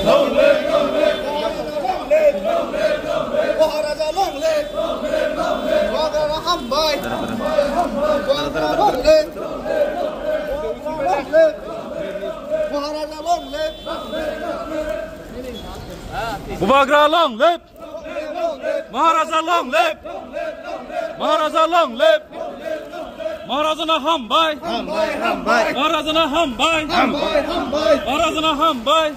long live, long live, long live, long live, long live, Maharaja long live, long live, long live, Maharaja Hambai, Maharaja long live, long live, Maharaja long live, Bubagra long live, Maharaja long live, Maharaja long live, Maharaja na Hambai, Maharaja na Hambai, Maharaja na Hambai,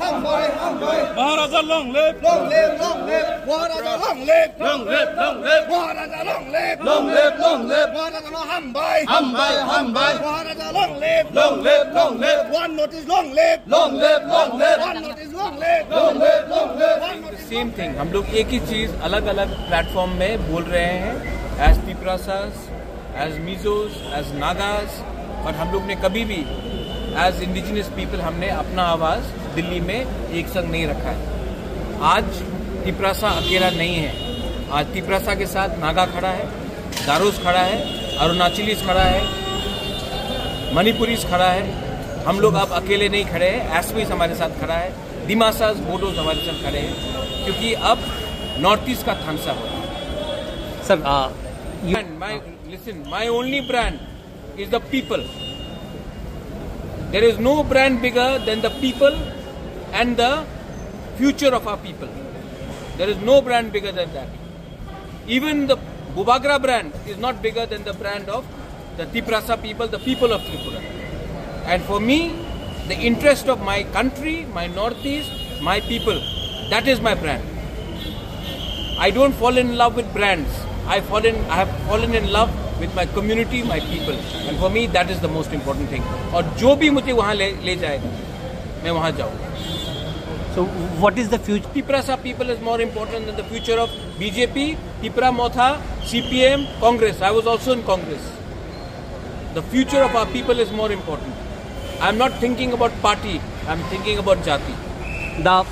Maharaja long live, long live, long live, Maharaja long live, long live, long live, Maharaja long live, long live, long live, Maharaja na Hambai, Hambai, Hambai, Maharaja long live, long live, long live, one notice long live, long live, long live, one notice long live, long live, long live. one notice same thing हम लोग एक ही चीज़ अलग अलग platform में बोल रहे हैं as तिप्रासास, as Mizos, as Nagas, और हम लोग ने कभी भी एज इंडिजिनस पीपल हमने अपना आवाज़ दिल्ली में एक संग नहीं रखा है। आज तिप्रासा अकेला नहीं है, आज तिप्रासा के साथ नागा खड़ा है, गारोस खड़ा है, अरुणाचलीस खड़ा है, मणिपुरीस खड़ा है। हम लोग अब अकेले नहीं खड़े हैं, एसपीस हमारे साथ खड़ा है, दिमासास बोडोज हमारे साथ खड़े हैं, क्योंकि अब नॉर्थ ईस्ट का थानसा हो रहा है। Sir, Listen, my only brand is the people. There is no brand bigger than the people and the future of our people. There is no brand bigger than that. Even the Bubagra brand is not bigger than the brand of the Tiprasa people, the people of Tripura. And for me, the interest of my country, my northeast, my people, that is my brand. I don't fall in love with brands. I have fallen in love with my community, my people, and for me that is the most important thing. और जो भी मुझे वहाँ ले जाएगा, मैं वहाँ जाऊँगा. so what is the future? Tiprasa people is more important than the future of BJP, Tipra Motha, CPM, Congress. I was also in Congress. The future of our people is more important. I am not thinking about party. I am thinking about jati.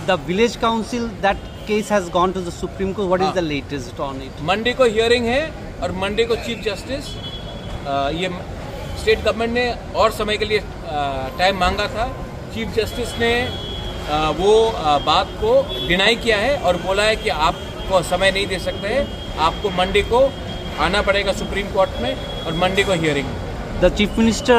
The village council, that case has gone to the Supreme Court. What is the latest on it? Monday को hearing है और Monday को chief justice, ये state government ने और समय के लिए टाइम मांगा था. चीफ जस्टिस ने वो बात को डिनाई किया है और बोला है कि आपको समय नहीं दे सकते हैं, आपको मंडे को आना पड़ेगा सुप्रीम कोर्ट में और मंडे को hearing. The chief minister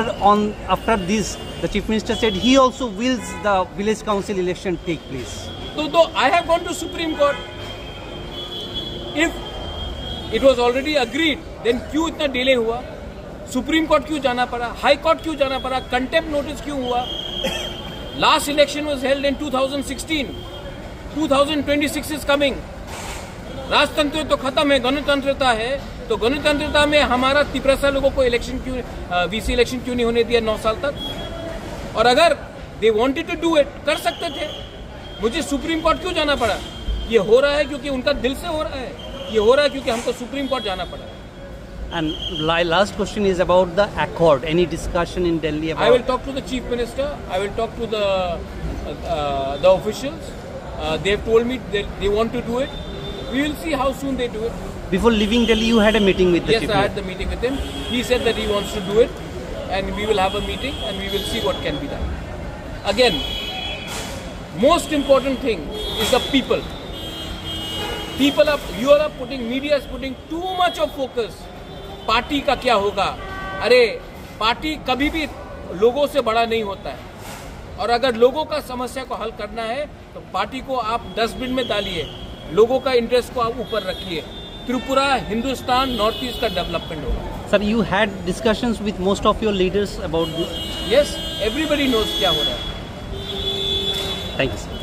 after this, the chief minister said he also wills the village council election take place. So I have gone to Supreme Court. If it was already agreed, then क्यों इतना delay हुआ? Supreme court क्यों जाना पड़ा? High court क्यों जाना पड़ा? Contempt notice क्यों हुआ? Last election was held in 2016. 2026 is coming. राजतंत्र तो खत्म है, गणतंत्रता है. तो गणतंत्रता में हमारा तिप्रासा लोगों को इलेक्शन क्यों, वीसी इलेक्शन क्यों नहीं होने दिया 9 साल तक? और अगर they wanted to do it, कर सकते थे. मुझे सुप्रीम कोर्ट क्यों जाना पड़ा? ये हो रहा है क्योंकि उनका दिल से हो रहा है. ये हो रहा है क्योंकि हमको सुप्रीम कोर्ट जाना पड़ा. And last question is about the accord. Any discussion in Delhi about? I will talk to the chief minister. I will talk to the officials. They have told me that they want to do it. We will see how soon they do it. Before leaving Delhi, you had a meeting with the chief minister. Yes, I had the meeting with him. He said that he wants to do it, and we will have a meeting and we will see what can be done. Again, most important thing is the people. Media is putting too much of focus. Party का क्या होगा? अरे party कभी भी लोगों से बड़ा नहीं होता है. और अगर लोगों का समस्या को हल करना है तो पार्टी को आप डस्टबिन में डालिए, लोगों का इंटरेस्ट को आप ऊपर रखिए. त्रिपुरा, हिंदुस्तान, नॉर्थ ईस्ट का डेवलपमेंट होगा. Sir, you had discussions with most of your leaders about this? Yes, everybody knows क्या हो रहा है. Thank you, sir.